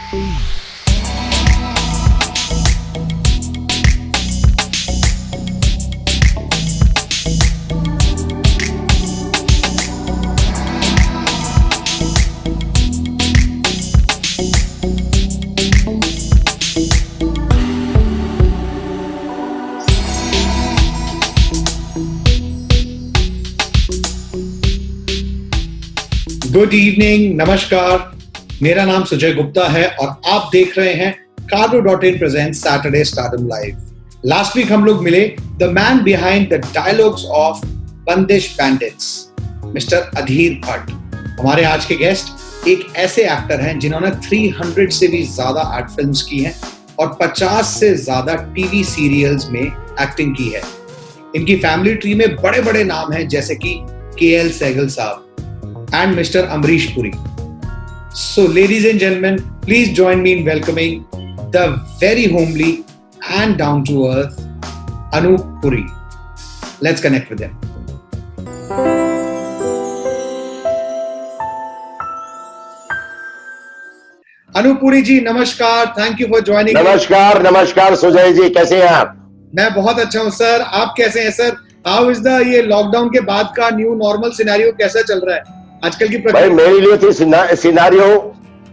Good evening, नमस्कार। मेरा नाम सुजय गुप्ता है और आप देख रहे हैं Cardo.in presents Saturday Stardom Live। Last week हम लोग मिले the man behind the dialogues of Bandish Bandits, mister Adheer Bhatt. हमारे आज के गेस्ट एक ऐसे एक्टर हैं जिन्होंने 300 से भी ज्यादा एड फिल्म्स की हैं और 50 से ज्यादा टीवी सीरियल्स में एक्टिंग की है। इनकी फैमिली ट्री में बड़े बड़े नाम हैं जैसे कि KL सहगल साहब and Mr. Amrish Puri. So, ladies and gentlemen, please join me in welcoming the very homely and down-to-earth Anup Puri. Let's connect with him. Anup Puri ji, namaskar. Thank you for joining. नमस्कार, नमस्कार सुजय जी, कैसे हैं आप? मैं बहुत अच्छा हूँ sir. आप कैसे हैं सर? How is the ये लॉकडाउन के बाद का न्यू नॉर्मल सिनेरियो कैसा चल रहा है आजकल की? भाई मेरे लिए तो सिनारियो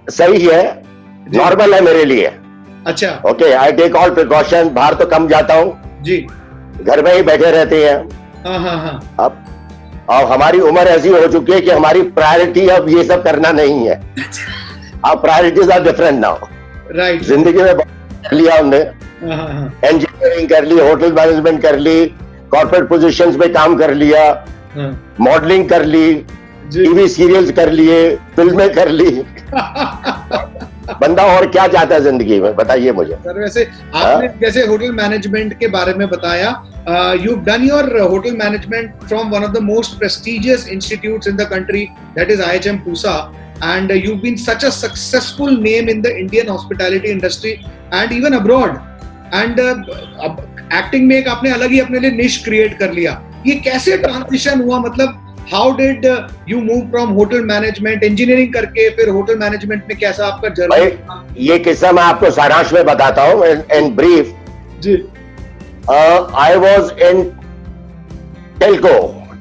सही है, नॉर्मल है मेरे लिए। अच्छा, okay, I take all precaution. बाहर तो कम जाता हूँ जी, घर में ही बैठे रहते हैं। हाँ। अब हमारी उम्र ऐसी हो चुकी है कि हमारी प्रायोरिटी अब ये सब करना नहीं है। अब priorities are different now. Right. जिंदगी में कर लिया हमने, इंजीनियरिंग कर ली, होटल मैनेजमेंट कर ली, कॉर्पोरेट पोजीशंस में काम कर लिया, मॉडलिंग कर ली, टीवी सीरियल्स कर लिए, फिल्में कर ली। बंदा और क्या चाहता है जिंदगी में, बताइए मुझे। सर वैसे आपने जैसे होटल मैनेजमेंट के बारे में बताया, you done your hotel management from one of the most prestigious institutes in the country, that is IHM Pusa, and you been such a successful name in the Indian hospitality industry and even abroad. And acting में एक आपने अलग ही अपने लिए निश create कर लिया। ये कैसे ट्रांजिशन हुआ, मतलब how did you move from hotel management, engineering करके फिर होटल मैनेजमेंट में कैसा आपका जर्नी? ये किस्सा मैं आपको सारांश में बताता हूँ इन ब्रीफ जी। I was in Telco,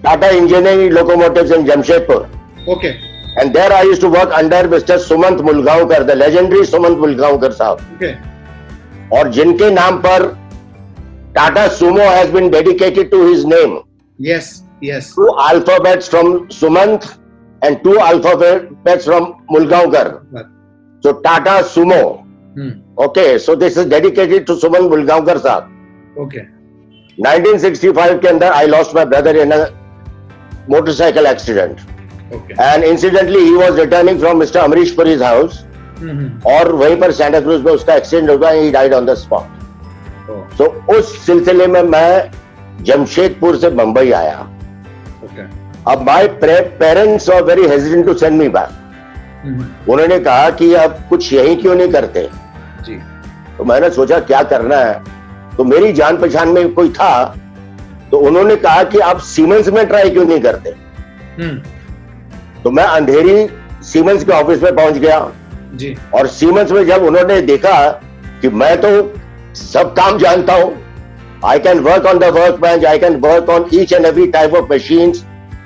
Tata engineering locomotives in Jamshedpur. Okay. And there I used to work under mister Sumant Mulgaonkar, the legendary Sumant Mulgaonkar sahab. Okay. और जिनके नाम पर Tata Sumo has been dedicated to his name. Yes. Yes. 2 alphabets from Sumant and 2 alphabets from Mulgaonkar. So Tata Sumo. Okay, so this is dedicated to Sumant Mulgaonkar साहब. Okay. 1965 के अंदर I lost my brother in a motorcycle accident. Okay. And incidentally he was returning from Mr. Amrish Puri's house. और वहीं पर Santa cruise में उसका accident हुआ, he died on the spot. So उस सिलसिले में मैं जमशेदपुर से मुंबई आया। Okay. अब my parents are very hesitant to send me back. उन्होंने कहा कि अब कुछ यही क्यों नहीं करते जी। तो मैंने सोचा क्या करना है, तो मेरी जान पहचान में कोई था, तो उन्होंने कहा कि आप सीमेंस में ट्राई क्यों नहीं करते। तो मैं अंधेरी सीमेंस के ऑफिस में पहुंच गया जी। और सीमेंस में जब उन्होंने देखा कि मैं तो सब काम जानता हूं, I can work on the workbench, I can work on each and every type of machines,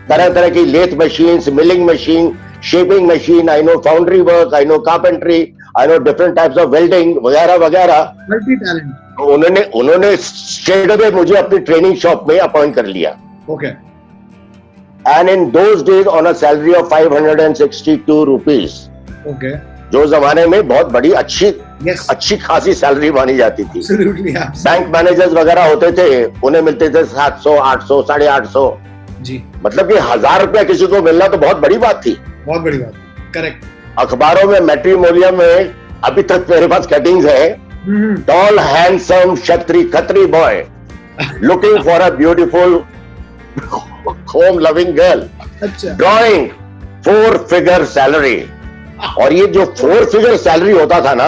तरह तरह की lathe machines, milling machine, shaping machine, I know foundry work, I know carpentry, I know different types of welding वगैरह वगैरह। Multi talent. उन्होंने straight away मुझे अपनी training shop में appoint कर लिया। Okay. And in those days on a salary of 562 rupees. Okay. जो जमाने में बहुत बड़ी अच्छी खासी सैलरी मानी जाती थी। बैंक मैनेजर्स वगैरह होते थे, उन्हें मिलते थे 700, 800, 850 जी। मतलब कि 1000 रुपया किसी को मिलना तो बहुत बड़ी बात थी। बहुत बड़ी बात। करेक्ट। अखबारों में, मैट्रिमोनियम में अभी तक मेरे पास कटिंग्स है। Toll handsome Khatri boy looking for a beautiful home loving girl, drawing 4 figure salary. और ये जो 4 फिगर सैलरी होता था ना,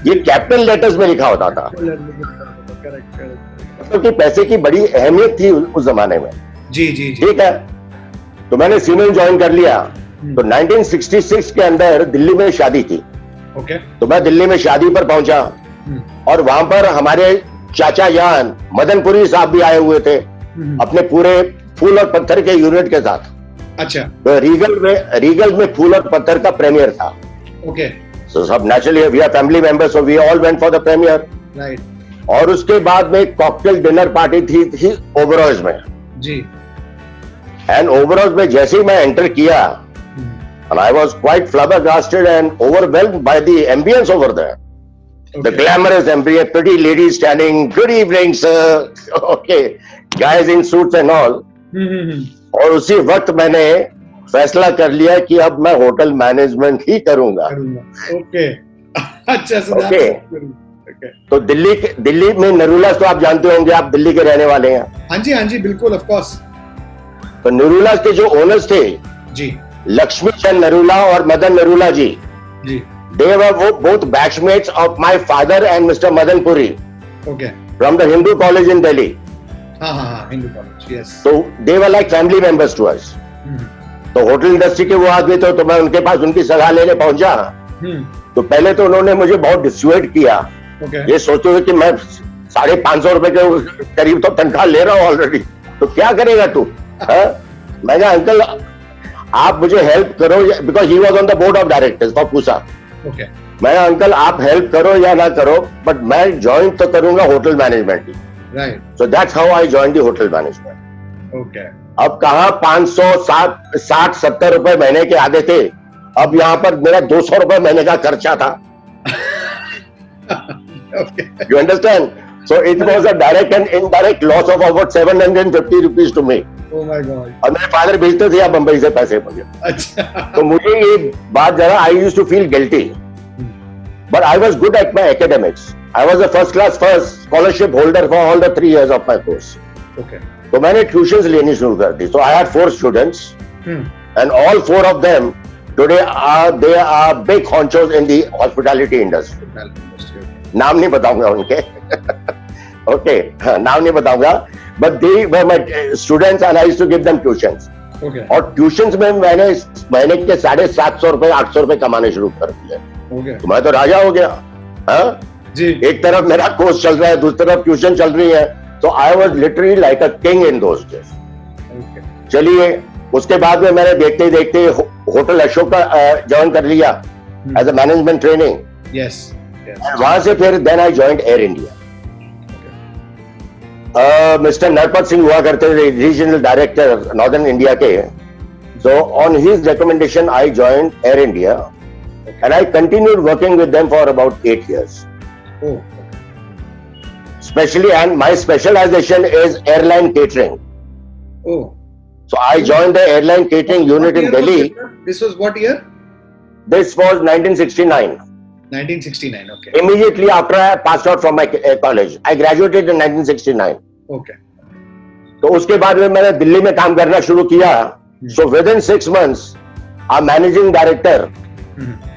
ये कैपिटल लेटर्स में लिखा होता था। मतलब कि पैसे की बड़ी अहमियत थी उस जमाने में। जी। ठीक है, तो मैंने सीमेंस ज्वाइन कर लिया। तो 1966 के अंदर दिल्ली में शादी थी ओके। तो मैं दिल्ली में शादी पर पहुंचा और वहां पर हमारे चाचा जान मदनपुरी साहब भी आए हुए थे अपने पूरे फूल और पत्थर के यूनिट के साथ। अच्छा। तो रीगल में फूल और पत्थर का प्रीमियर था। ओके। So सब naturally we are family members, so we all went for the premiere. Right. और उसके बाद में एक कॉकटेल डिनर पार्टी थी ओबरॉयज में जी। एंड ओबरॉयज में जैसे ही मैं एंटर किया and I was quite flabbergasted and overwhelmed by the ambience over there. The glamorous ambience, pretty ladies standing, good evening sir, okay, guys in suits and all. और उसी वक्त मैंने फैसला कर लिया कि अब मैं होटल मैनेजमेंट ही करूंगा। ओके। अच्छा। ओके। तो दिल्ली में नरूला तो आप जानते होंगे, आप दिल्ली के रहने वाले हैं। हाँ जी बिल्कुल, ऑफ कोर्स। तो नरूला के जो ओनर्स थे जी, लक्ष्मी चंद नरूला और मदन नरूला जी, they were both batchmates of my father and Mr. Madan Puri. Okay. From the Hindu college in Delhi. हाँ, Hindu college, yes. So they were like family members to us. तो hotel industry के वो आदमी तो मैं उनके पास उनकी सलाह लेने पहुंचा। तो पहले तो उन्होंने मुझे बहुत डिस्यूएड किया। ये सोचते हुए कि मैं 550 रुपए के करीब तो तनख्वाह ले रहा हूँ ऑलरेडी, तो क्या करेगा तू? मैंने अंकल आप मुझे हेल्प करो, because he was on the board of directors for Pusa. मैं अंकल आप हेल्प करो या ना करो, बट मैं ज्वाइन तो करूंगा hotel management. Right. So that's how I join the hotel management. Okay. अब कहाँ 560-70 रुपए महीने के आधे थे, अब यहाँ पर मेरा 200 रुपए महीने का खर्चा था। You understand? So it was a direct and indirect loss of about 750 rupees to me. Oh my God. और मेरे फादर भेजते थे आप बंबई से पैसे मुझे। अच्छा। तो मुझे ये बात जरा, I used to feel guilty, but I was good at my academics. I was a first class scholarship holder for all the 3 years of my course. Okay. तो मैंने ट्यूशंस लेनी शुरू कर दी। So I had 4 students, and all 4 of them today they are big honchos in the hospitality industry. नाम नहीं बताऊंगा उनके। Okay, नाम नहीं बताऊंगा, but they were my students and I used to give them tuitions. Okay. और tuitions में मैंने महीने के 750 रुपए 800 रुपए कमाने शुरू कर दिए। Okay. तो मैं तो राजा हो गया। हाँ जी। एक तरफ मेरा कोर्स चल रहा है, दूसरी तरफ ट्यूशन चल रही है, तो I was literally like a king in those days. चलिए, उसके बाद में मैंने देखते ही देखते होटल अशोक का ज्वाइन कर लिया as a management training. Yes. वहां से फिर then I joined Air India. Mister Narpat Singh हुआ करते थे रीजनल डायरेक्टर नॉर्दर्न इंडिया के, so on his recommendation I joined Air India and I continued working with them for about 8 years. Oh. Especially, and my specialization is airline catering. Oh. So I joined the airline catering unit in Delhi. This was what year? This was 1969. 1969, okay. Immediately after I passed out from my college. I graduated in 1969. Okay. तो उसके बाद में मैंने दिल्ली में काम करना शुरू किया. So within 6 months, our managing director,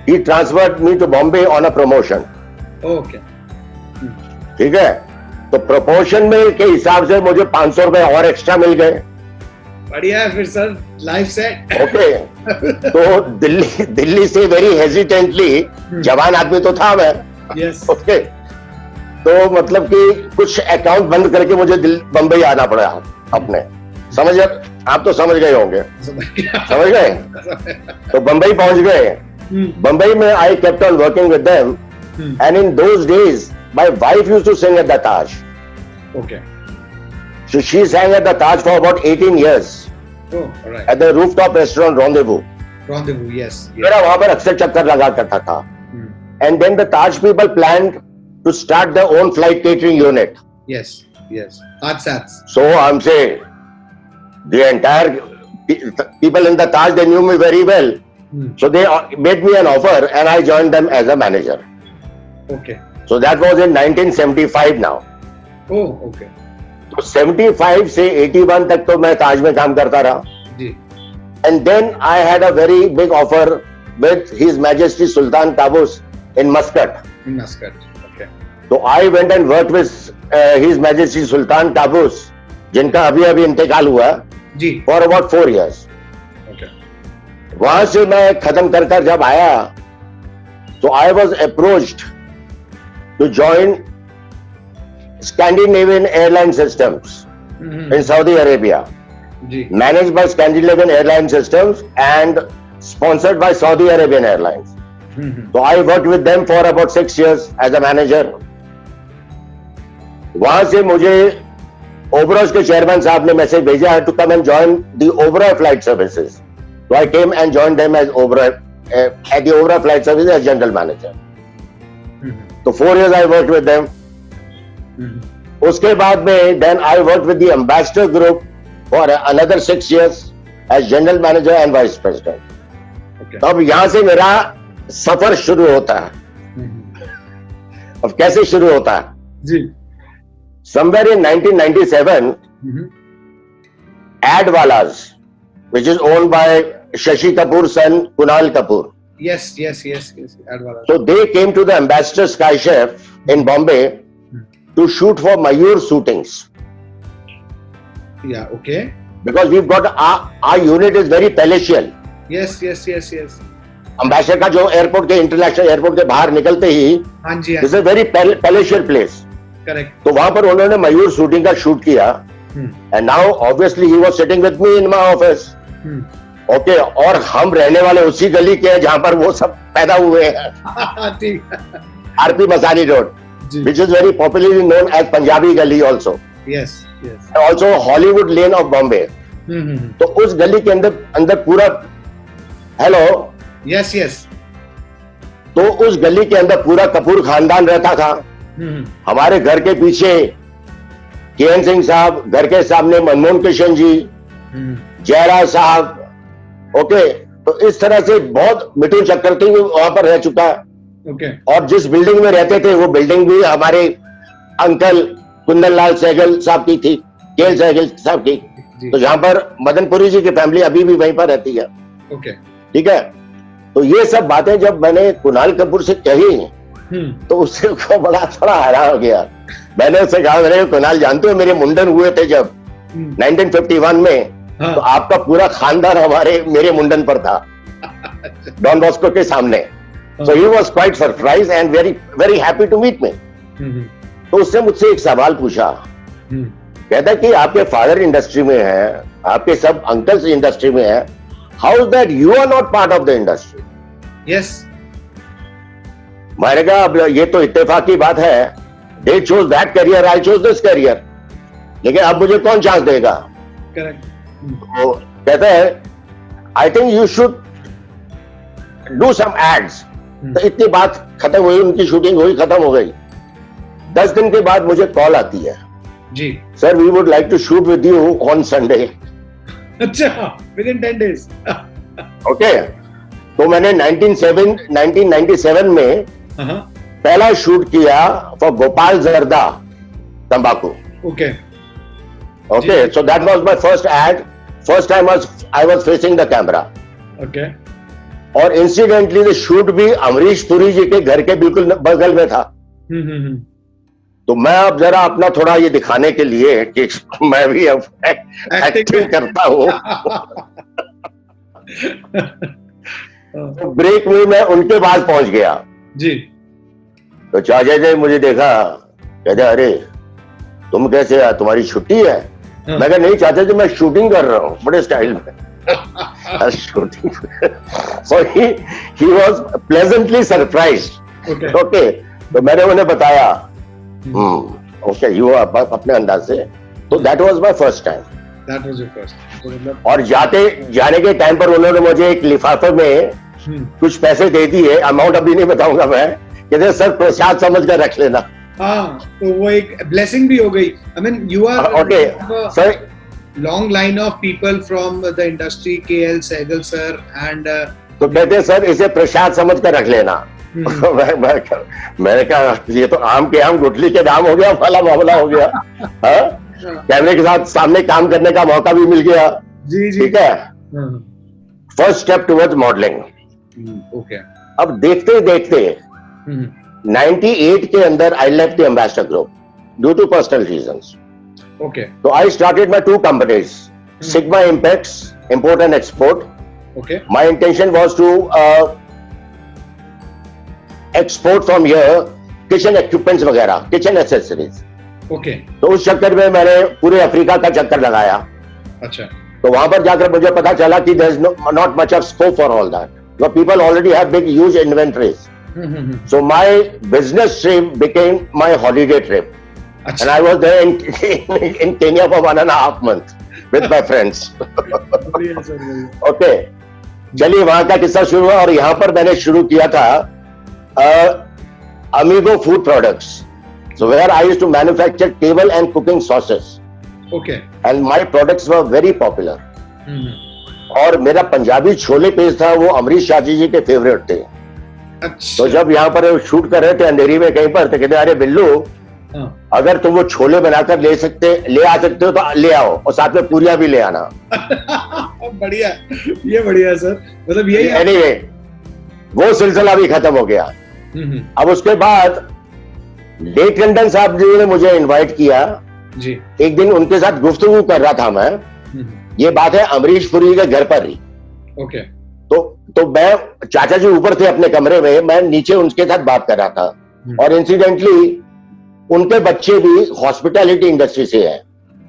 he transferred me to Bombay on a promotion. Okay. ठीक है, तो प्रमोशन में के हिसाब से मुझे 500 रुपए और एक्स्ट्रा मिल गए। बढ़िया है फिर सर, लाइफ सेट। ओके। तो दिल्ली से वेरी हेजिटेंटली, जवान आदमी तो था मैं। यस। ओके। तो मतलब कि कुछ अकाउंट बंद करके मुझे बंबई आना पड़ा अपने। समझ, आप तो समझ गए होंगे। समझ गए। तो बंबई पहुंच गए। Bombay mein I kept on working with them, and in those days my wife used to sing at the Taj. Okay. So she sang at the Taj for about 18 years. Oh, all right. At the rooftop restaurant Rendezvous. Rendezvous, yes. मेरा वहाँ पर अक्सर चक्कर लगा करता था. And then the Taj people planned to start their own flight catering unit. Yes, yes. Taj. So I'm saying the entire people in the Taj, they knew me very well. So they made me an offer and I joined them as a manager. Okay. So that was in 1975 now. Oh, okay. तो 75 से 81 तक तो मैं ताज में काम करता रहा. जी. And then I had a very big offer with His Majesty Sultan Qaboos in Muscat. In Muscat. Okay. So I went and worked with His Majesty Sultan Qaboos, जिनका अभी इंतकाल हुआ. जी. For about 4 years. Okay. वहां से मैं खत्म कर जब आया So I was approached to join Scandinavian Airline Systems in Saudi Arabia, managed by Scandinavian Airline Systems and sponsored by Saudi Arabian Airlines. So I worked with them for about 6 years as a manager. वहां से मुझे ओबरॉय के chairman साहब ने message भेजा है to come and join the Oberoi Flight Services. So I came and joined them as Oberoi at the Oberoi Flight Services as general manager. So 4 years I worked with them. उसके बाद में then I worked with the Ambassador Group for another 6 years as general manager and vice president. तब यहां से मेरा सफर शुरू होता है. अब कैसे शुरू होता है? जी. Somewhere in 1997, Adwalas, which is owned by Shashi Kapoor's son Kunal Kapoor. Yes. Adwalas. So they came to the Ambassador Sky Chef in Bombay to shoot for Mayur shootings. Yeah, okay. Because we've got our unit is very palatial. Yes. Ambassador का जो airport के international airport के बाहर निकलते ही, this is a very palatial place. Correct. तो वहां पर उन्होंने मयूर शूटिंग का शूट किया. And now obviously he was sitting with me in my office. Okay, और हम रहने वाले उसी गली के हैं जहां पर वो सब पैदा हुए हैं. RP Masani road, which is very popularly known as Punjabi Gully also. Yes. Also Hollywood Lane of Bombay. तो उस गली के अंदर पूरा हेलो. Yes. तो उस गली के अंदर पूरा कपूर खानदान रहता था. हमारे घर के पीछे केएन सिंह साहब, घर के सामने मनमोहन कृष्ण जी, जयराज साहब. ओके, तो इस तरह से बहुत मिठुन चक्रवर्ती वहां पर रह चुका है. ओके. और जिस बिल्डिंग में रहते थे वो बिल्डिंग भी हमारे अंकल कुंदन लाल सहगल साहब की थी, केएल सहगल साहब की. तो जहां पर मदनपुरी जी की फैमिली अभी भी वहीं पर रहती है. ओके. ठीक है. तो ये सब बातें जब मैंने कुणाल कपूर से कही तो उससे को बड़ा थोड़ा हैरान हो गया. मैंने उससे कहा, मेरे कुणाल जानते हो मेरे मुंडन हुए थे जब 1951 में, तो आपका पूरा खानदान मेरे मुंडन पर था डॉन बॉस्को के सामने. So he was quite surprised and very happy to meet me. तो उसने मुझसे एक सवाल पूछा. कहता कि आपके फादर इंडस्ट्री में है, आपके सब अंकल्स इंडस्ट्री में है, how is that you are not part of the industry? Yes. मैंने कहा अब ये तो इत्तेफाक की बात है. They chose that career, I chose this career, लेकिन अब मुझे कौन चांस देगा? करेक्ट. तो कहता है I think you should do some ads. तो इतनी बात खत्म हुई, उनकी शूटिंग हुई, खत्म हो गई. 10 दिन के बाद मुझे कॉल आती है जी, sir we would like to shoot with you on Sunday. अच्छा, विद इन 10 days. ओके. तो मैंने 1997 में पहला शूट किया फॉर गोपाल जर्दा तंबाकू. Okay. So that was my first aid. First time I was facing the camera. Okay. और incidentally the shoot भी अमरीश पुरी जी के घर के बिल्कुल बगल में था. तो मैं अब जरा अपना थोड़ा ये दिखाने के लिए कि मैं भी अब एक्टिंग करता हूँ. तो ब्रेक में मैं उनके पास पहुंच गया जी. तो चाचा जी मुझे देखा, कहते अरे तुम कैसे यार, तुम्हारी छुट्टी है? मैं कहा नहीं चाचा जी, मैं शूटिंग कर रहा हूँ बड़े स्टाइल में. Shooting. So he was pleasantly surprised. Okay. तो मैंने उन्हें बताया ओके यू अपने अंदाज से. तो that was my first time. That was your first. और जाने के टाइम पर उन्होंने मुझे एक लिफाफे में कुछ पैसे दे दिए. अमाउंट अभी नहीं बताऊंगा मैं. कहते सर प्रसाद समझ कर रख लेना. हाँ, तो वो एक ब्लेसिंग भी हो गई. I mean, you are okay. Sir, long line of people from the industry, KL Sehgal sir and. तो कहते सर इसे प्रसाद समझ कर रख लेना. मैंने कहा ये तो आम के आम गुठली के दाम हो गया, फला मामला हो गया. कैमरे के साथ सामने काम करने का मौका भी मिल गया. जी. ठीक है. First step towards modelling. Okay. अब देखते देखते 98 के अंदर I left the Ambassador group due to personal reasons. Okay. तो I started my 2 companies, Sigma Impacts import and export. Okay. My intention was to export from here kitchen equipments वगैरह, kitchen accessories. Okay. तो उस चक्कर में मैंने पूरे अफ्रीका का चक्कर लगाया। अच्छा। तो वहां पर जाकर मुझे पता चला कि there is not much of scope for all that, because people already have big huge inventories. So my business trip became my holiday trip. And I was there in Kenya for 1.5 months with my friends. Okay. चलिए वहां का किस्सा शुरू हुआ और यहाँ पर मैंने शुरू किया था Amigo Food Products. So where I used to manufacture table and cooking sauces. Okay. And my products were very popular. और मेरा पंजाबी छोले पेस्ट था, वो अमरीश शाजी जी के फेवरेट थे। अच्छा। तो जब यहाँ पर शूट कर रहे थे अंधेरी में कहीं पर, तो कहते अरे बिल्लू, अगर तुम वो छोले बनाकर ले आ सकते हो तो ले आओ, और साथ में पूरियां भी ले आना। बढ़िया, ये बढ़िया है सर, मतलब यही। एनीवे, वो सिलसिला भी खत्म हो गया। अब उसके बाद लेट लंदन साहब जी ने मुझे इनवाइट किया जी। एक दिन उनके साथ गुफ्तगू कर रहा था मैं, ये बात है अमरीश पुरी के घर पर ही। ओके। तो मैं, चाचा जी ऊपर थे अपने कमरे में, मैं नीचे उनके साथ बात कर रहा था, और इंसिडेंटली उनके बच्चे भी हॉस्पिटैलिटी इंडस्ट्री से हैं।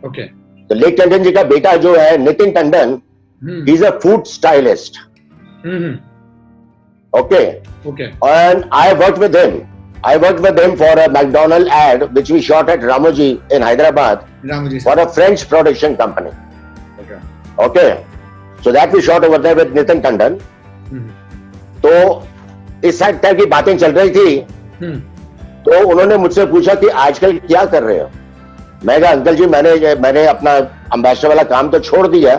ओके। तो लेक टंडन जी का बेटा जो है Nitin Tandon, he is a food stylist. Okay. And I work with him for a McDonald ad which we shot at Ramoji in Hyderabad for a French production company. Okay. So that we shot over there with Nitin Tandon. तो इस type की बातें चल रही थी। तो उन्होंने मुझसे पूछा कि आजकल क्या कर रहे हो। मैं कहा अंकल जी, मैंने अपना एम्बेसडर वाला काम तो छोड़ दिया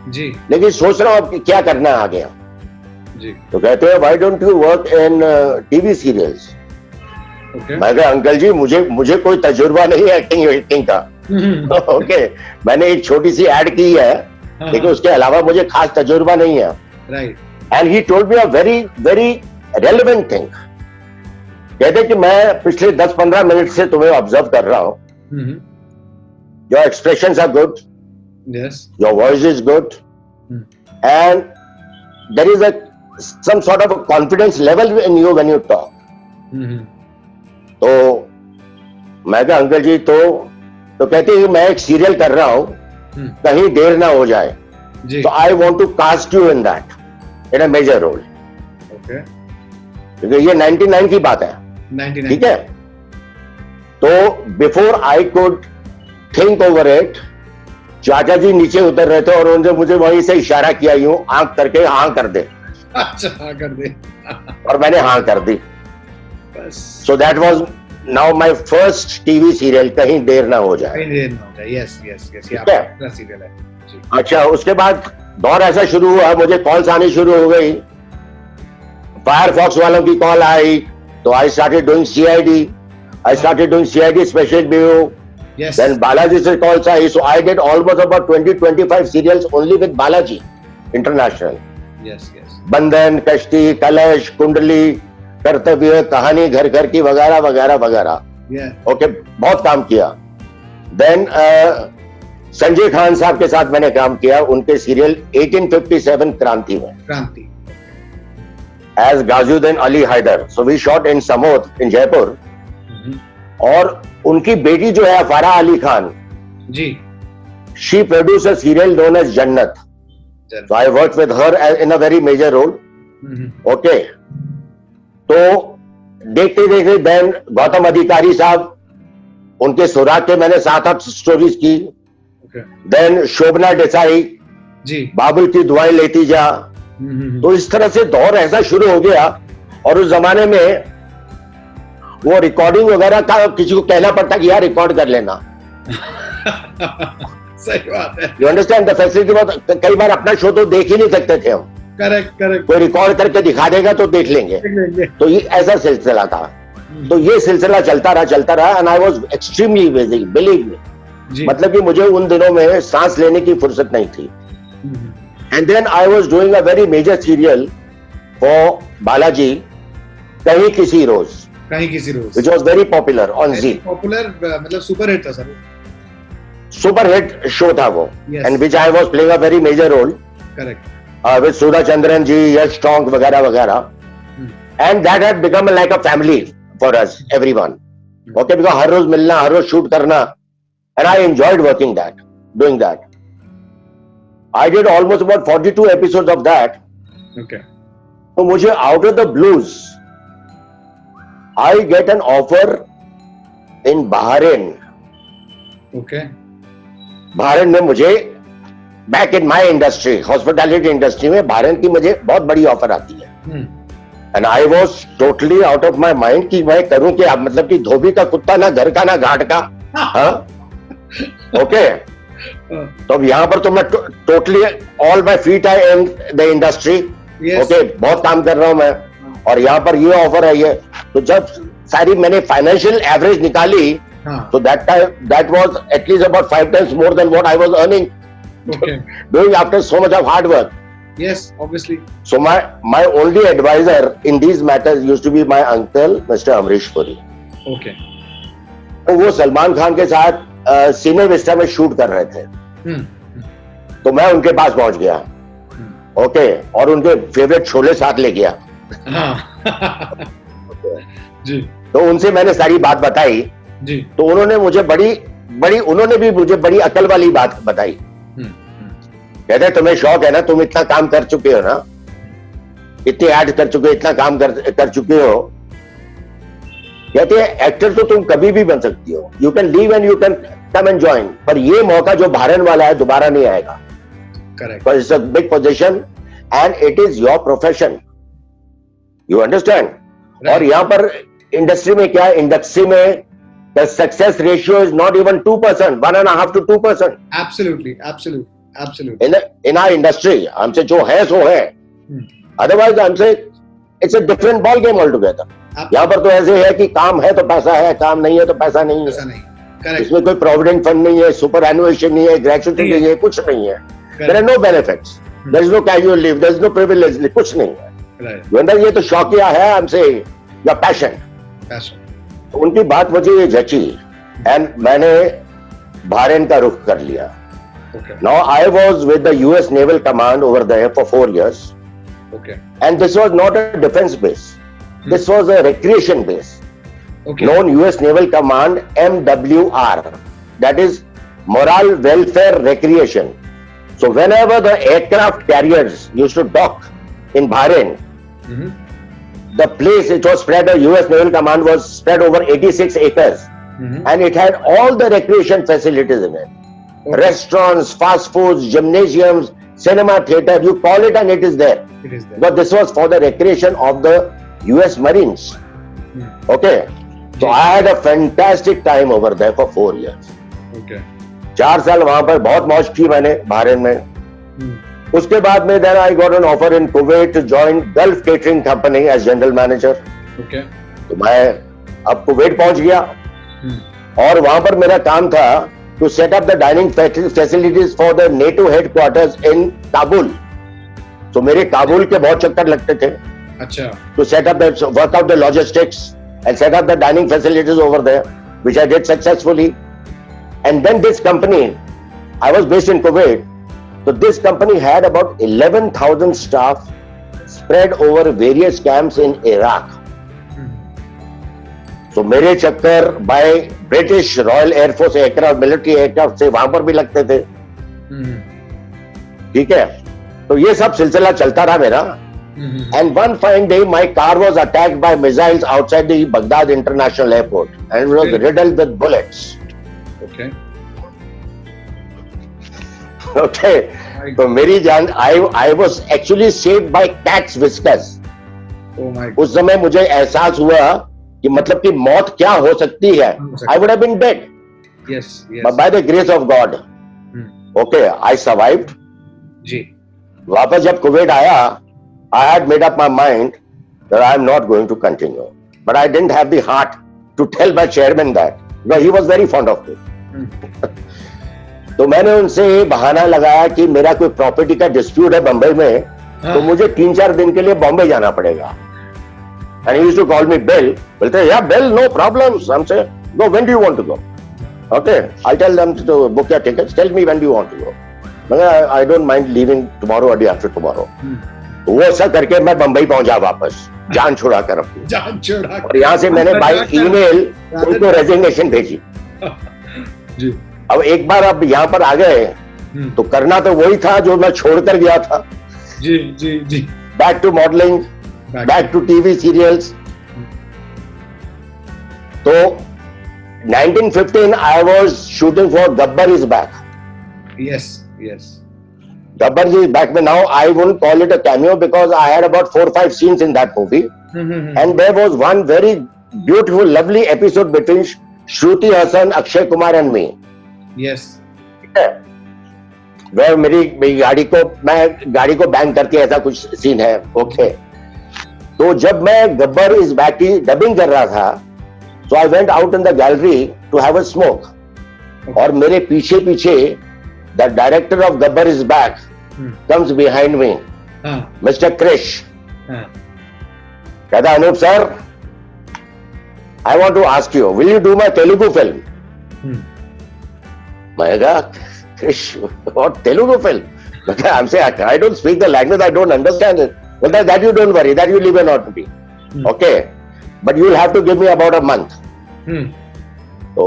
जी, लेकिन सोच रहा हूँ क्या करना है आगे जी। तो कहते हैं why don't you work in TV serials. मैं कहा अंकल जी, मुझे कोई तजुर्बा नहीं है एक्टिंग का। ओके। मैंने एक छोटी सी एड की है, लेकिन उसके अलावा मुझे खास तजुर्बा नहीं है। Right. And he told me a very very relevant thing. कहते कि मैं पिछले 10-15 मिनट से तुम्हें ऑब्जर्व कर रहा हूं। Your expressions are good, yes, your voice is good, and there is some sort of a confidence level in you when you talk. तो मैं कहा अंकल जी, तो कहते हैं मैं एक सीरियल कर रहा हूं, कहीं देर ना हो जाए, तो I want to cast you in that in a major role. Okay. क्योंकि ये 99 की बात है, 99, ठीक है। तो before I could think over it, चाचा जी नीचे उतर रहे थे और उन्होंने मुझे वहीं से इशारा किया, यूं आंख करके हाँ कर दे। अच्छा, हाँ कर दे। और मैंने हाँ कर दी। So that was now my first TV serial, कहीं देर ना हो जाए। कहीं देर ना हो जाए। यस यस यस, ये ठीक है। आपका सीरियल है जी। अच्छा, उसके बाद दौर ऐसा शुरू हुआ, मुझे कॉल्स आनी शुरू हो गई, फायरफॉक्स वालों की कॉल आई, तो I started doing CID special bureau. Yes. Then Balaji से calls I, so I did almost about 20-25 serials only with Balaji International. Yes, yes. बंधन, कश्ती, कलश, कुंडली, कर्तव्य, कहानी घर घर की, वगैरह वगैरह वगैरह। Yeah. ओके, बहुत काम किया। देन संजय खान साहब के साथ मैंने काम किया, उनके सीरियल 1857 क्रांति में, Kranti, as Ghaziuddin Ali Haider. So we shot in Samod in Jaipur. और उनकी बेटी जो है Farah Ali Khan ji, she produce a serial known as Jannat. So I worked with her in a very major role. Okay. तो देखते देखते देन गौतम अधिकारी साहब, उनके सुराग के मैंने 7-8 स्टोरीज की। देन शोभना देसाई जी, बाबुल की दुआएं लेती जा। तो इस तरह से दौर ऐसा शुरू हो गया। और उस जमाने में वो रिकॉर्डिंग वगैरह का किसी को कहना पड़ता कि यार रिकॉर्ड कर लेना। सही बात है। You understand the facility. कई बार अपना शो तो देख ही नहीं सकते थे हम। Correct correct. कोई रिकॉर्ड करके दिखा देगा तो देख लेंगे। तो ये ऐसा सिलसिला था। तो ये सिलसिला चलता रहा and I was extremely busy, believe me. मतलब कि मुझे उन दिनों में सांस लेने की फुर्सत नहीं थी। And then I was doing a very major serial for Balaji, Kahin Kisi Roz, which was very popular on Z. Popular मतलब सुपर हिट था सर। सुपर हिट शो था वो, Yes. and which I was playing a very major role. Correct. With Sudha Chandran जी, यश टोंक वगैरह वगैरह। and that had become like a family for us, everyone. Okay, because हर रोज मिलना, हर रोज shoot करना, and I enjoyed doing that. I did almost about 42 episodes of that. Okay. तो मुझे out of the blues, I get an offer in Bahrain. Okay. Bahrain में मुझे back in my industry, hospitality industry में bahrain की मुझे बहुत बड़ी offer आती है. And I was totally out of my mind कि मैं करूं क्या, मतलब कि धोबी का कुत्ता, ना घर का ना घाट का. हाँ, ओके. तो अब यहाँ पर तो मैं totally all my feet I in the industry. Okay, बहुत काम कर रहा हूं मैं, और यहाँ पर ये ऑफर है ये. तो जब सारी मैंने फाइनेंशियल एवरेज निकाली, तो that was at least about 5 times more than what I was earning. Okay. Doing after so much of hard work. Yes, obviously. So my only advisor in these matters used to be my uncle, Mr. Amrish Puri. Okay. तो वो सलमान खान के साथ senior Vista में shoot कर रहे थे. तो मैं उनके पास पहुंच गया. ओके, और उनके फेवरेट छोले साथ ले गया. जी. तो उनसे मैंने सारी बात बताई. जी. तो उन्होंने मुझे उन्होंने भी मुझे बड़ी अकल वाली बात बताई. कहते तुम्हें शौक है ना, तुम इतना काम कर चुके हो ना, इतने ऐड कर चुके हो, इतना काम कर चुके हो. कहते हैं एक्टर तो तुम कभी भी बन सकती हो, you can leave and you can come and join, पर ये मौका जो भारन वाला है दोबारा नहीं आएगा. Correct. It's a big position and it is your profession. You understand. और यहाँ पर इंडस्ट्री में क्या है, इंडस्ट्री में the success ratio is not even 2%, 1.5 to 2%. Absolutely. In our industry, हमसे जो है सो है. Otherwise, हमसे it's a different ball game altogether. यहाँ पर तो ऐसे है कि काम है तो पैसा है, काम नहीं है तो पैसा नहीं है. इसमें कोई प्रोविडेंट फंड नहीं है, सुपर एनुएशन नहीं है, ग्रेचुइटी नहीं है, कुछ नहीं है. There are no benefits. There is no casual leave. There is no privilege. कुछ नहीं है. ये तो शौकिया है हमसे, या पैशन. उनकी बात मुझे ये जची, एंड मैंने bahrain का रुख कर लिया. Now I was with the US Naval Command over there for 4 years. Okay. And this was not a defense base. This was a recreation base. Okay. Known US Naval Command MWR. That is Morale Welfare Recreation. So whenever the aircraft carriers used to dock in Bahrain, the place, it was spread, the US Naval Command was spread over 86 acres. And it had all the recreation facilities in it. Okay. Restaurants, fast foods, gymnasiums, cinema, theater, you call it and it is there. It is there. But this was for the recreation of the US Marines. Okay. So I had a fantastic time over there for 4 years. Okay. 4 साल वहां पर बहुत मौज की मैंने bahrain में. उसके बाद में then I got an offer in Kuwait to join Gulf Catering Company as general manager. Okay. तो मैं अब कुवैत पहुंच गया, और वहां पर मेरा काम था to set up the dining facilities for the NATO headquarters in Kabul. तो मेरे काबुल के बहुत चक्कर लगते थे. अच्छा. To set up the work out the logistics and set up the dining facilities over there, which I did successfully. And then this company, I was based in Kuwait. So this company had about 11,000 staff spread over various camps in Iraq. So मेरे चक्कर by British Royal Air Force aircraft, military aircraft से वहां पर भी लगते थे. ठीक है. तो ये सब सिलसिला चलता रहा मेरा. And one fine day, my car was attacked by missiles outside the Baghdad International Airport, and it was riddled with bullets. Okay. Okay. तो मेरी जान, I was actually saved by cat's whiskers. Oh my God. उस समय मुझे एहसास हुआ कि मतलब कि मौत क्या हो सकती है. I would have been dead. Yes. But by the grace of God, okay, I survived. जी. वापस जब कुवैत आया, I had made up my mind that I am not going to continue. But I didn't have the heart to tell my chairman that, because he was very fond of me. तो मैंने उनसे बहाना लगाया कि मेरा कोई property का dispute है बंबई में, तो मुझे 3-4 दिन के लिए बॉम्बे जाना पड़ेगा. And he used to call me Bill. बोलते yeah Bill, no problems. I'm saying no, when do you want to go? Okay, I'll tell them to book your tickets. Tell me when do you want to go. I don't mind leaving tomorrow or day after tomorrow. वो ऐसा करके मैं बंबई पहुंचा वापस. जान छुड़ाकर अपनी, जान छोड़ा और यहाँ से मैंने बाय ईमेल उनको रेजिग्नेशन भेजी। जी। अब एक बार अब यहाँ पर आ गए तो करना तो वही था जो मैं छोड़कर गया था। जी जी जी। Back to modelling, back to TV serials. तो 1915 I was shooting for Gabbar is back. Yes yes. Gabbar is back, but now I wouldn't call it a cameo because I had about 4 or 5 scenes in that movie. And there was one very beautiful, lovely episode between Shruti Hassan, Akshay Kumar and me. Yes. Where मेरी गाड़ी को bang करके ऐसा कुछ scene है। Okay, तो जब मैं गब्बर इज बैक की डबिंग कर रहा था, so I went out in the gallery to have a smoke. और मेरे पीछे पीछे the director of Gabbar is back comes behind me, Mr. Krish. कहता, Anoop sir, I want to ask you, will you do my Telugu film? मैं कहा, Krish, what Telugu film? I'm saying, I don't speak the language, I don't understand it. Well, that you don't worry, that you leave it not to be. Okay, but you will have to give me about a month. तो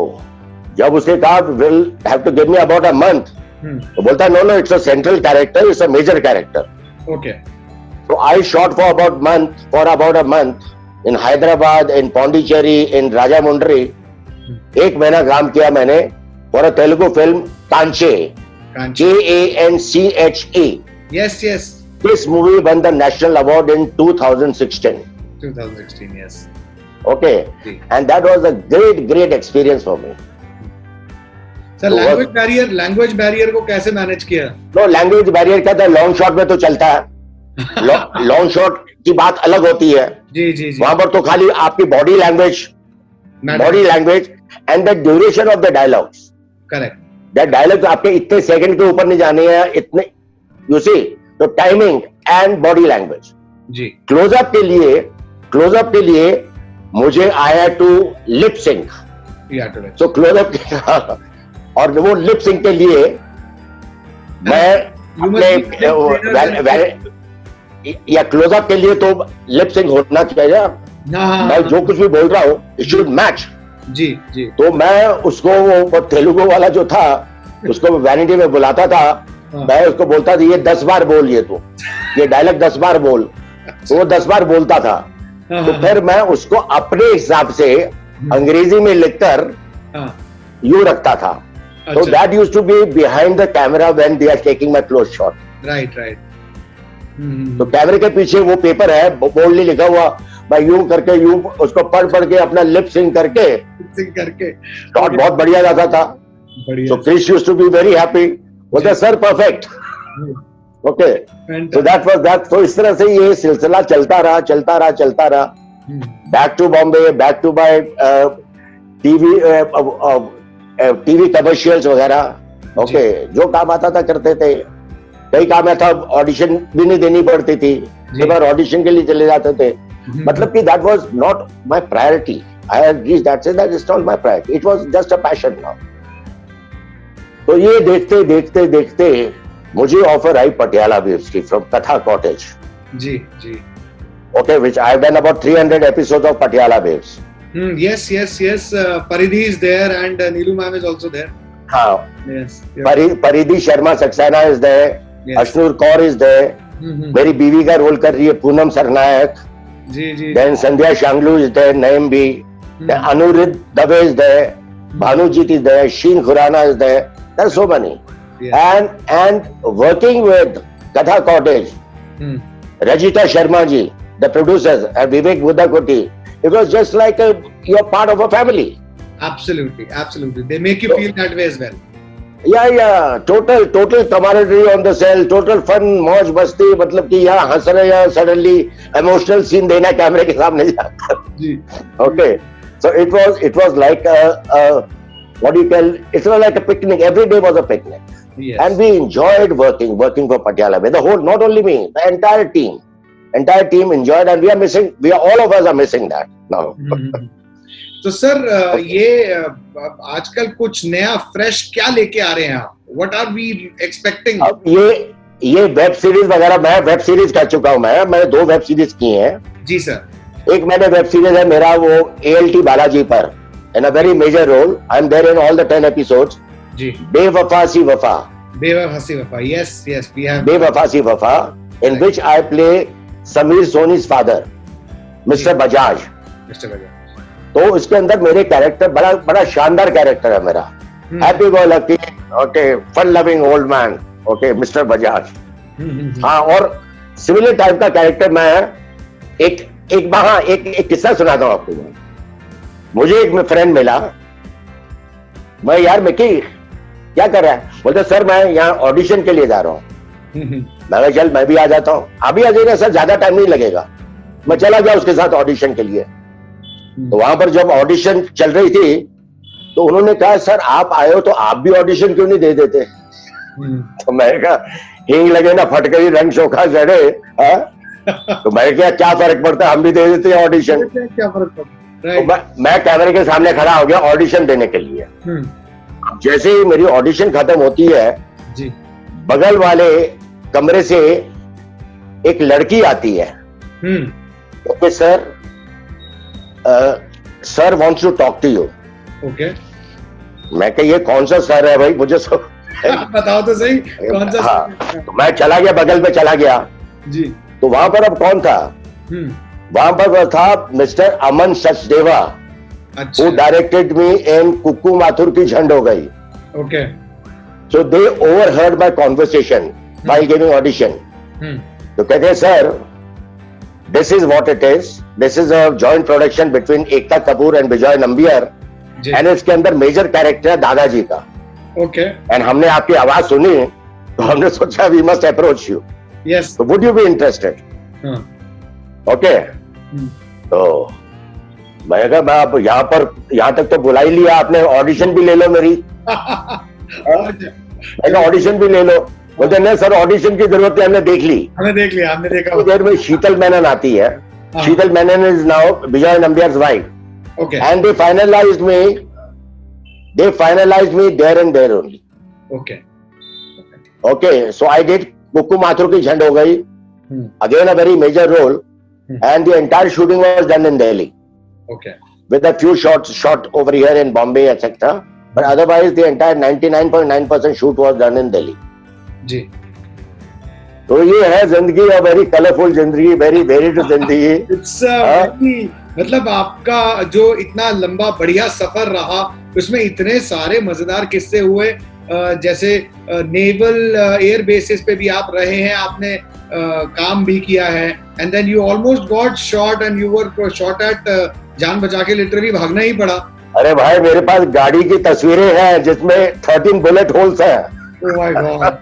जब उसने कहा, will have to give me about a month, तो बोलता है, no, it's a central character, it's a major character. Okay. So I shot for about a month in Hyderabad, in Pondicherry, in Rajamundry. 1 महीना काम किया मैंने for a Telugu film, Kanche. Kanche. Yes, yes. This movie won the national award in 2016. 2016, yes. Okay. And that was a great experience for me. Sir, language barrier को कैसे manage किया? No, language barrier का long shot में तो चलता है। Long shot की बात अलग होती है। जी जी जी। वहां पर तो खाली आपकी body language and the duration of the dialogues. Correct. That dialogue आपके इतने सेकंड के ऊपर नहीं जाने हैं, इतने, यू सी, तो टाइमिंग एंड बॉडी लैंग्वेज। जी। क्लोजअप के लिए मुझे आया to lip sync. So close up और वो लिप सिंक के लिए मैं या क्लोजअप के लिए तो लिप सिंक होना चाहिए। मैं जो कुछ भी बोल रहा हूँ, इट शुड मैच। जी जी। तो मैं उसको, वो तेलुगु वाला जो था, उसको वैनिटी में बुलाता था। मैं उसको बोलता था, ये 10 बार बोल, ये डायलॉग 10 बार बोल। तो वो 10 बार बोलता था। तो फिर मैं उसको अपने हिसाब से अंग्रेजी में लिखकर यूं रखता था। So that used to be behind the camera when they are taking my close shot. Right. तो कैमरे के पीछे वो पेपर है, बोल्डली लिखा हुआ, मैं यूं करके उसको पढ़ के अपना लिप सिंक करके शॉट बहुत बढ़िया जाता था। So Krish used to be very happy. बोलता, sir perfect. Okay, so that was that. तो इस तरह से ये सिलसिला चलता रहा। Back to Bombay, back to my TV commercials वगैरह। ओके, जो काम आता था करते थे। कई काम ऐसा ऑडिशन भी नहीं देनी पड़ती थी, कई बार ऑडिशन के लिए चले जाते थे। मतलब कि that was not my priority. I had reached that stage that it's not my priority, it was just a passion now. तो ये देखते मुझे ऑफर आई पटियाला वेव्स की फ्रॉम कथा कॉटेज। जी। Okay, which I have done about 300 episodes of Patiala Waves. Yes. Paridhi is there and Neelu ma'am is also there. हाँ. Yes. Paridhi Sharma Saxena is there. Yes. Ashnur Kaur is there. मेरी बीवी का role कर रही है पूनम सरनायक। जी। Then Sandhya Shanglu is there, Naim B. Then Anurid Dave is there. Bhanujit is there. Sheen Khurana is there. There are so many. Yes. And working with Katha Cottage, Rajita Sharma ji, the producers, and Vivek Buddhakoti. It was just like you're part of a family. Absolutely. They make you feel that way as well. Yeah. Total camaraderie on the cell, total fun, मौज मस्ती। मतलब कि यहाँ हंस रहे हैं, suddenly emotional scene देना कैमरे के सामने जाकर। जी। Okay, so it was like what do you tell? It was like a picnic. Every day was a picnic. Yes. And we enjoyed working for Patiala. The whole, not only me, the entire team enjoyed, and all of us are missing that now. तो sir, ये आजकल कुछ नया fresh क्या लेके आ रहे हैं आप? What are we expecting? अब ये ये वेब सीरीज वगैरह, मैं वेब सीरीज कर चुका हूं, मैंने 2 वेब सीरीज की हैं। जी सर। एक मैंने वेब सीरीज है मेरा वो ALT बालाजी पर, in a very major role, I am there in all the 10 episodes. जी। बेवफा सी वफा, बेवफा सी वफा, yes yes we have. Bewafa Sii Wafaa, in which I play Sameer Soni's father, mister Bajaj. Mister Bajaj. तो इसके अंदर मेरे कैरेक्टर बड़ा बड़ा शानदार कैरेक्टर है मेरा, happy go lucky, okay, fun loving old man, okay, mister Bajaj. हाँ, और सिमिलर टाइप का कैरेक्टर मैं एक किस्सा सुनाता हूँ आपको। मुझे एक फ्रेंड मिला, मैं यार मिकी क्या कर रहा है, बोलते सर मैं यहाँ ऑडिशन के लिए जा रहा हूँ। मैं चल मैं भी आ जाता हूँ। अभी आ जाएगा सर, ज्यादा टाइम नहीं लगेगा। मैं चला गया उसके साथ ऑडिशन के लिए। तो वहां पर जब ऑडिशन चल रही थी तो उन्होंने कहा सर आप आए हो तो आप भी ऑडिशन क्यों नहीं दे देते। तो मैंने कहा हींग लगे ना फटकरी रंग चोखा चढ़े, तो मैंने कहा क्या फर्क पड़ता है, हम भी दे देते हैं ऑडिशन। क्या फर्क पड़ता तो मैं कैमरे के सामने खड़ा हो गया ऑडिशन देने के लिए। जैसे ही मेरी ऑडिशन खत्म होती है जी, बगल वाले कमरे से एक लड़की आती है, okay sir, sir wants to talk to you. Okay, मैं कहा ये कौन सा सर है भाई, मुझे सब बताओ तो सही कौन सा। हाँ, तो मैं चला गया, बगल में चला गया जी। तो वहां पर अब कौन था, वहां पर वो था मिस्टर अमन सचदेवा, अच्छा, who directed me in कुक्कू माथुर की झंड हो गई। Okay, So they overheard my conversation while giving audition. तो कहते हैं sir this is what it is, this is a joint production between Ekta Kapoor and Vijay Nambiar, and इसके अंदर मेजर कैरेक्टर है दादाजी का। ओके, एंड हमने आपकी आवाज सुनी तो हमने सोचा we must approach you, yes, तो would you be interested. Okay, तो मैं कहा मैं आप यहाँ तक तो बुला ही लिया आपने, ऑडिशन भी ले लो मेरी। मैं कहा ऑडिशन भी ले लो, बोलते नहीं सर ऑडिशन की जरूरत है, हमने देख ली, हमने देख लिया, हमने देखा। तो देर में शीतल मेनन आती है, Sheetal Menon is now Vijay Nambiar's wife, okay, and they finalised me there and there only. Okay, okay, so I did Kuku Mathur Ki Jhand Ho Gayi, again a very major role, and the entire shooting was done in Delhi okay, with a few shots shot over here in Bombay, etc. But otherwise, the entire 99.9% shoot was done in Delhi. जी। तो ये है जिंदगी, a very colorful जिंदगी, very varied जिंदगी। मतलब आपका जो इतना लंबा बढ़िया सफर रहा, उसमें इतने सारे मजेदार किस्से हुए, जैसे नेवल एयर बेसिस पे भी आप रहे हैं, आपने काम भी किया है, and then you almost got shot and you were shot at, जान बचा के लिटरली भागना ही पड़ा। अरे भाई मेरे पास गाड़ी की तस्वीरें हैं जिसमें 13 बुलेट होल्स हैं। Oh my God.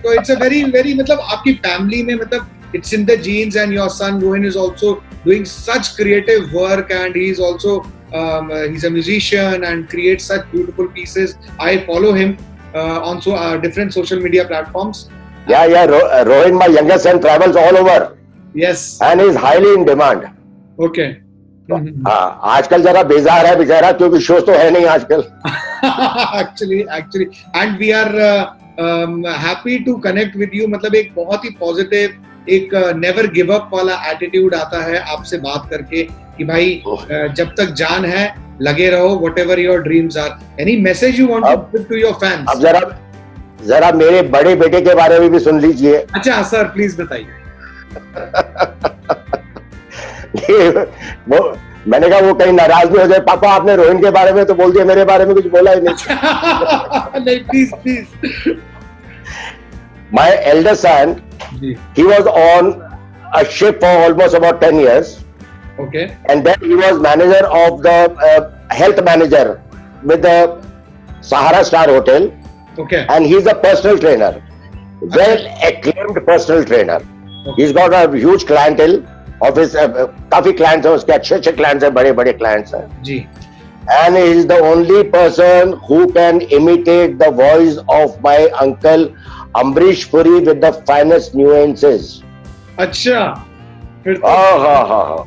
तो इट्स अ वेरी वेरी, मतलब आपकी फैमिली में, मतलब it's in the genes, and your son Rohan is also doing such creative work, and he is also he's a musician and creates such beautiful pieces. I follow him on different social media platforms. Yeah, Rohin, my youngest son, travels all over. Yes. And is highly in demand. Okay. हाँ, आजकल जरा बेजार है बेचारा, क्योंकि show तो है नहीं आजकल। Actually, and we are happy to connect with you. मतलब एक बहुत ही पॉजिटिव, एक नेवर गिव अप वाला एटीट्यूड आता है आपसे बात करके कि भाई जब तक जान है लगे रहो, whatever your dreams are. Any message you want to give to your fans? अब जरा मेरे बड़े बेटे के बारे में भी सुन लीजिए। अच्छा सर, प्लीज बताइए। मैंने कहा वो कहीं नाराज नहीं हो जाए, पापा आपने रोहिन के बारे में तो बोल दिया, मेरे बारे में कुछ बोला ही नहीं। नहीं, please. My elder son, he was on a ship for almost about 10 years. Okay. And then he was manager of the health manager with the Sahara Star Hotel. Okay. And he's a personal trainer, well acclaimed personal trainer. Okay. He's got a huge clientele of his, काफी clients हैं उसके, अच्छे clients हैं, बड़े clients हैं जी। And he is the only person who can imitate the voice of my uncle Ambrish Puri with the finest nuances. अच्छा, फिर तो हाँ।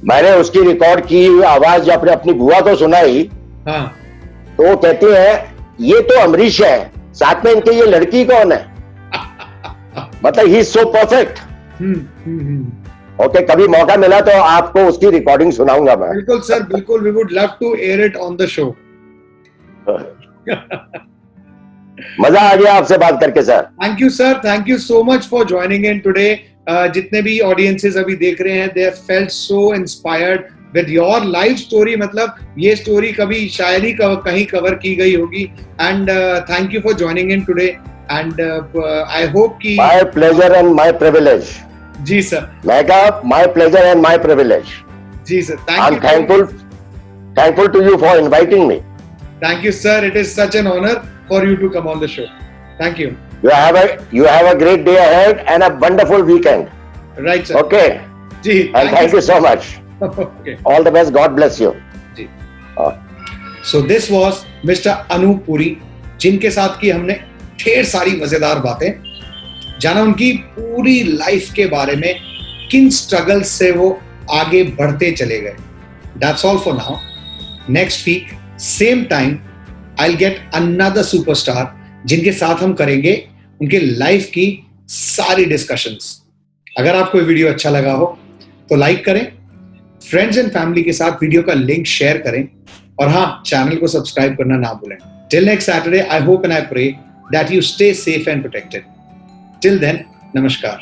मैंने उसकी रिकॉर्ड की आवाज जब अपनी बुआ को सुनाई, तो वो कहती है ये तो अमरीश है, साथ में इनके ये लड़की कौन है? मतलब he is so perfect. Okay, कभी मौका मिला तो आपको उसकी रिकॉर्डिंग सुनाऊंगा मैं। बिल्कुल सर, बिल्कुल, we would love to air it on the show. मजा आ गया आपसे बात करके sir. Thank you sir, thank you so much for joining in today. जितने भी ऑडियंसेस अभी देख रहे हैं, they have felt so inspired with your life story. मतलब ये स्टोरी कभी शायद ही कहीं कवर की गई होगी। And thank you for joining in today. And I hope कि my pleasure and my privilege. जी सर, मैं कहा my pleasure and my privilege. जी sir, I am thankful to you for inviting me. Thank you sir, it is such an honor for you to come on the show. Thank you. You have a great day ahead and a wonderful weekend. Right sir. Okay. जी, And thank you so much. Okay. All the best. God bless you. जी. So this was Mr. Anup Puri, जिनके साथ की हमने ढेर सारी मजेदार बातें जाना, उनकी पूरी लाइफ के बारे में, किन स्ट्रगल से वो आगे बढ़ते चले गए। That's all for now. Next week, same time, I'll get another superstar जिनके साथ हम करेंगे उनके लाइफ की सारी डिस्कशंस। अगर आपको वीडियो अच्छा लगा हो तो लाइक करें, फ्रेंड्स एंड फैमिली के साथ वीडियो का लिंक शेयर करें, और हाँ, चैनल को सब्सक्राइब करना ना भूलें। Till next Saturday, I hope and I pray that you stay safe and protected. Till then, namaskar.